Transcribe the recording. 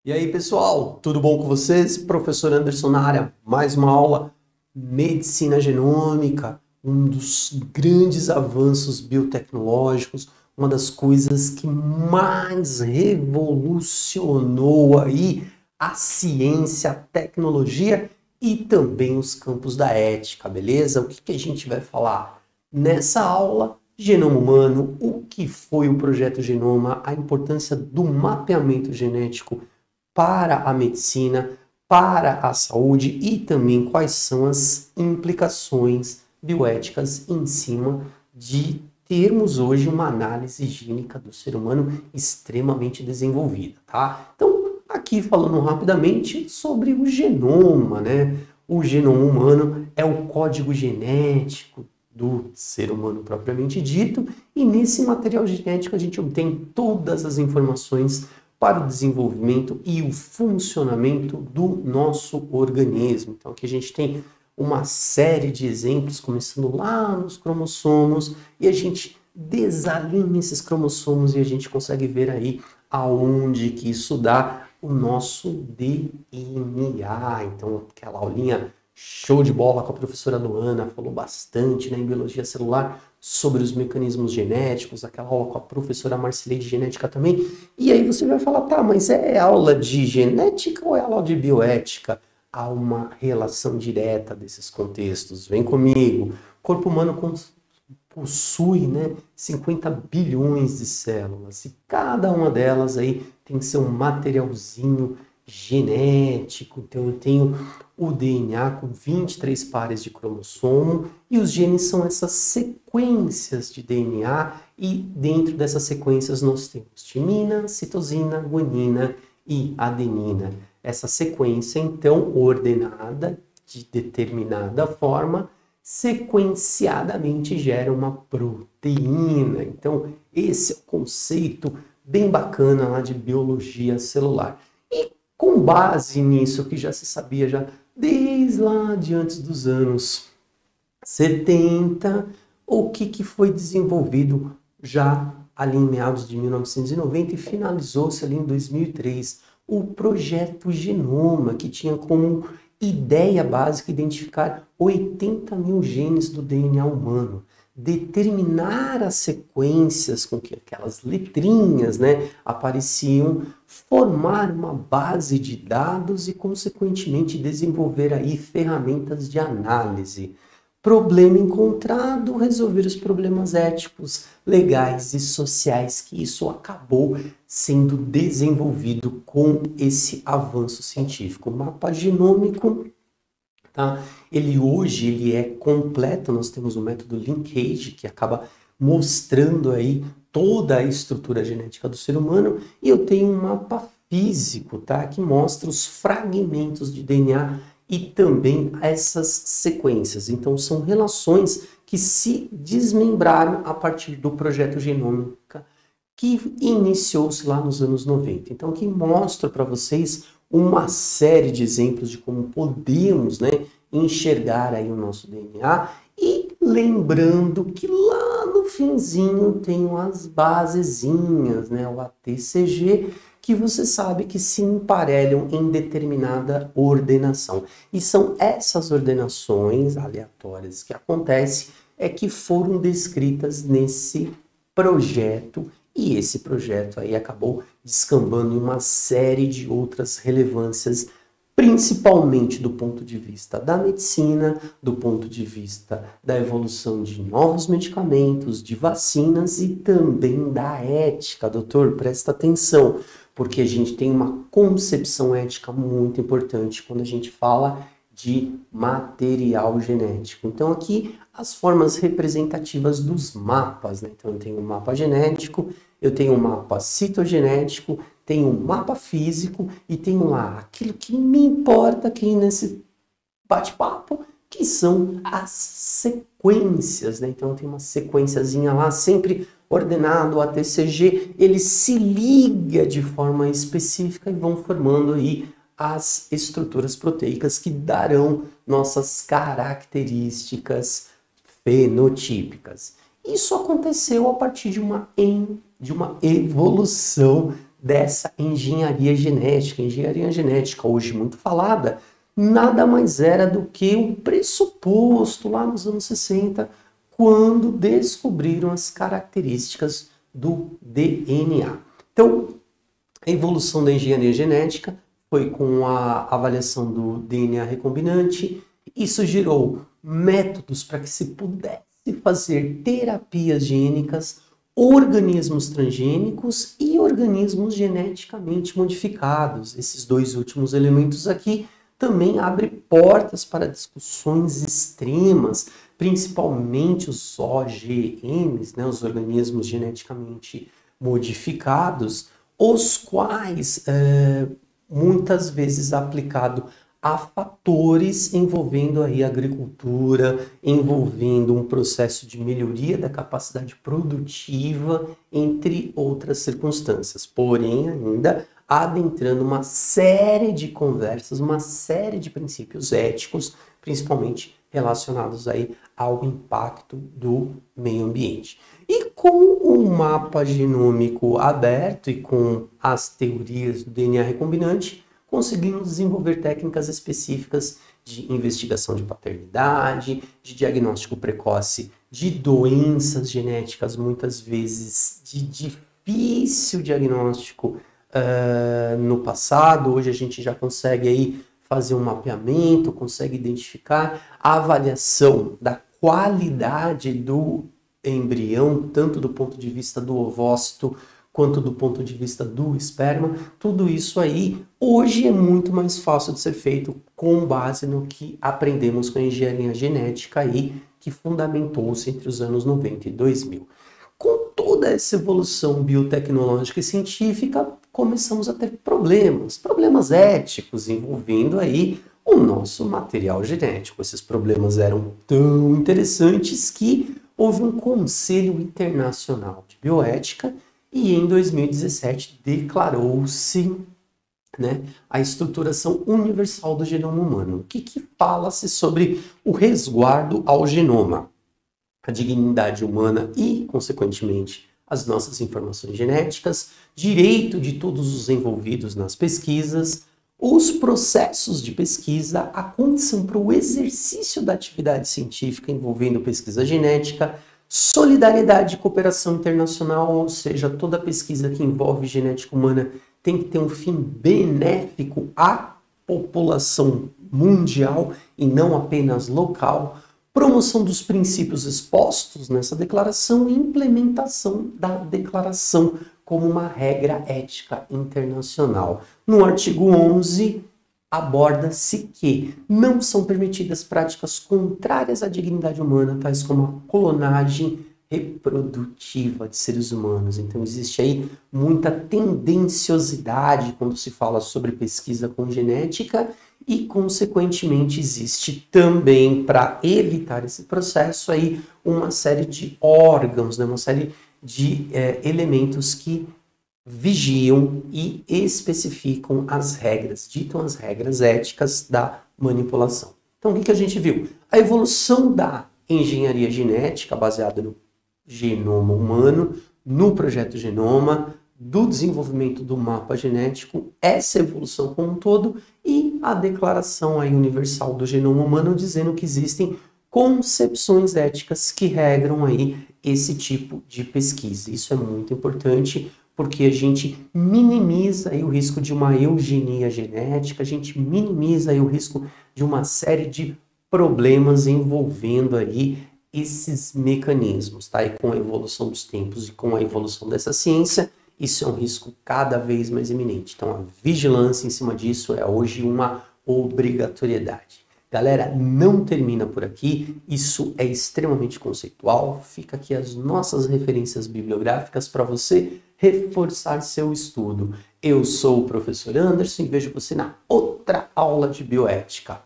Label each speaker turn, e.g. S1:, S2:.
S1: E aí, pessoal, tudo bom com vocês? Professor Anderson na área, mais uma aula Medicina Genômica, um dos grandes avanços biotecnológicos, uma das coisas que mais revolucionou aí a ciência, a tecnologia e também os campos da ética, beleza? O que a gente vai falar nessa aula? Genoma humano, o que foi o projeto Genoma, a importância do mapeamento genético para a medicina, para a saúde e também quais são as implicações bioéticas em cima de termos hoje uma análise gênica do ser humano extremamente desenvolvida, tá? Então, aqui falando rapidamente sobre o genoma, né? O genoma humano é o código genético do ser humano propriamente dito, e nesse material genético a gente obtém todas as informações para o desenvolvimento e o funcionamento do nosso organismo. Então aqui a gente tem uma série de exemplos, começando lá nos cromossomos, e a gente desalinha esses cromossomos e a gente consegue ver aí aonde que isso dá o nosso DNA. Então aquela aulinha show de bola com a professora Luana, falou bastante, né, em biologia celular sobre os mecanismos genéticos, aquela aula com a professora Marcilei de genética também. E aí você vai falar, tá, mas é aula de genética ou é aula de bioética? Há uma relação direta desses contextos. Vem comigo. O corpo humano possui, né, 50 bilhões de células e cada uma delas aí tem seu materialzinho genético. Então eu tenho o DNA com 23 pares de cromossomo e os genes são essas sequências de DNA e dentro dessas sequências nós temos timina, citosina, guanina e adenina. Essa sequência então ordenada de determinada forma sequenciadamente gera uma proteína. Então esse é o conceito bem bacana lá de biologia celular. E com base nisso que já se sabia já desde lá de antes dos anos 70, o que foi desenvolvido já ali em meados de 1990 e finalizou-se ali em 2003, o projeto Genoma, que tinha como ideia básica identificar 80 mil genes do DNA humano, determinar as sequências com que aquelas letrinhas, né, apareciam, formar uma base de dados e, consequentemente, desenvolver aí ferramentas de análise. Problema encontrado, resolver os problemas éticos, legais e sociais que isso acabou sendo desenvolvido com esse avanço científico. O mapa genômico, tá? Hoje ele é completo, nós temos o método linkage, que acaba mostrando aí toda a estrutura genética do ser humano, e eu tenho um mapa físico, tá? Que mostra os fragmentos de DNA e também essas sequências. Então são relações que se desmembraram a partir do projeto Genômica, que iniciou-se lá nos anos 90. Então aqui mostro para vocês uma série de exemplos de como podemos, né, enxergar aí o nosso DNA, e lembrando que lá no finzinho tem as basezinhas, né, o ATCG, que você sabe que se emparelham em determinada ordenação. E são essas ordenações aleatórias que acontecem que foram descritas nesse projeto, e esse projeto aí acabou descambando em uma série de outras relevâncias, principalmente do ponto de vista da medicina, do ponto de vista da evolução de novos medicamentos, de vacinas e também da ética. Doutor, presta atenção, porque a gente tem uma concepção ética muito importante quando a gente fala de material genético. Então aqui as formas representativas dos mapas, né? Então eu tenho um mapa genético, eu tenho um mapa citogenético, tenho um mapa físico e tenho lá aquilo que me importa aqui nesse bate-papo, que são as sequências, né? Então tem uma sequenciazinha lá, sempre ordenado, o ATCG, ele se liga de forma específica e vão formando aí as estruturas proteicas que darão nossas características fenotípicas. Isso aconteceu a partir de uma evolução dessa engenharia genética. Engenharia genética, hoje muito falada, nada mais era do que um pressuposto lá nos anos 60, quando descobriram as características do DNA. Então, a evolução da engenharia genética foi com a avaliação do DNA recombinante. Isso gerou métodos para que se pudesse fazer terapias gênicas, organismos transgênicos e organismos geneticamente modificados. Esses dois últimos elementos aqui também abrem portas para discussões extremas, principalmente os OGMs, né, os organismos geneticamente modificados, os quais muitas vezes aplicado a fatores envolvendo aí a agricultura, envolvendo um processo de melhoria da capacidade produtiva, entre outras circunstâncias. Porém, ainda adentrando uma série de conversas, uma série de princípios éticos, principalmente relacionados aí ao impacto do meio ambiente. E com o mapa genômico aberto e com as teorias do DNA recombinante, conseguimos desenvolver técnicas específicas de investigação de paternidade, de diagnóstico precoce de doenças genéticas, muitas vezes de difícil diagnóstico no passado. Hoje a gente já consegue aí fazer um mapeamento, consegue identificar a avaliação da qualidade do embrião, tanto do ponto de vista do ovócito, quanto do ponto de vista do esperma. Tudo isso aí hoje é muito mais fácil de ser feito com base no que aprendemos com a engenharia genética aí, que fundamentou-se entre os anos 90 e 2000. Com toda essa evolução biotecnológica e científica, começamos a ter problemas éticos envolvendo aí o nosso material genético. Esses problemas eram tão interessantes que houve um Conselho Internacional de Bioética e em 2017 declarou-se, né, a estruturação universal do genoma humano. O que fala-se sobre o resguardo ao genoma, a dignidade humana e, consequentemente, as nossas informações genéticas, direito de todos os envolvidos nas pesquisas, os processos de pesquisa, a condição para o exercício da atividade científica envolvendo pesquisa genética, solidariedade e cooperação internacional, ou seja, toda pesquisa que envolve genética humana tem que ter um fim benéfico à população mundial e não apenas local, promoção dos princípios expostos nessa declaração e implementação da declaração como uma regra ética internacional. No artigo 11, aborda-se que não são permitidas práticas contrárias à dignidade humana, tais como a clonagem reprodutiva de seres humanos. Então existe aí muita tendenciosidade quando se fala sobre pesquisa com genética e, consequentemente, existe também, para evitar esse processo, aí uma série de órgãos, né, uma série de elementos que vigiam e especificam as regras, ditam as regras éticas da manipulação. Então, o que a gente viu? A evolução da engenharia genética baseada no genoma humano, no projeto Genoma, do desenvolvimento do mapa genético, essa evolução como um todo e a declaração aí universal do genoma humano dizendo que existem concepções éticas que regram aí esse tipo de pesquisa. Isso é muito importante porque a gente minimiza aí o risco de uma eugenia genética, a gente minimiza aí o risco de uma série de problemas envolvendo aí esses mecanismos, tá? E com a evolução dos tempos e com a evolução dessa ciência, isso é um risco cada vez mais iminente. Então, a vigilância em cima disso é hoje uma obrigatoriedade. Galera, não termina por aqui, isso é extremamente conceitual, fica aqui as nossas referências bibliográficas para você reforçar seu estudo. Eu sou o professor Anderson e vejo você na outra aula de bioética.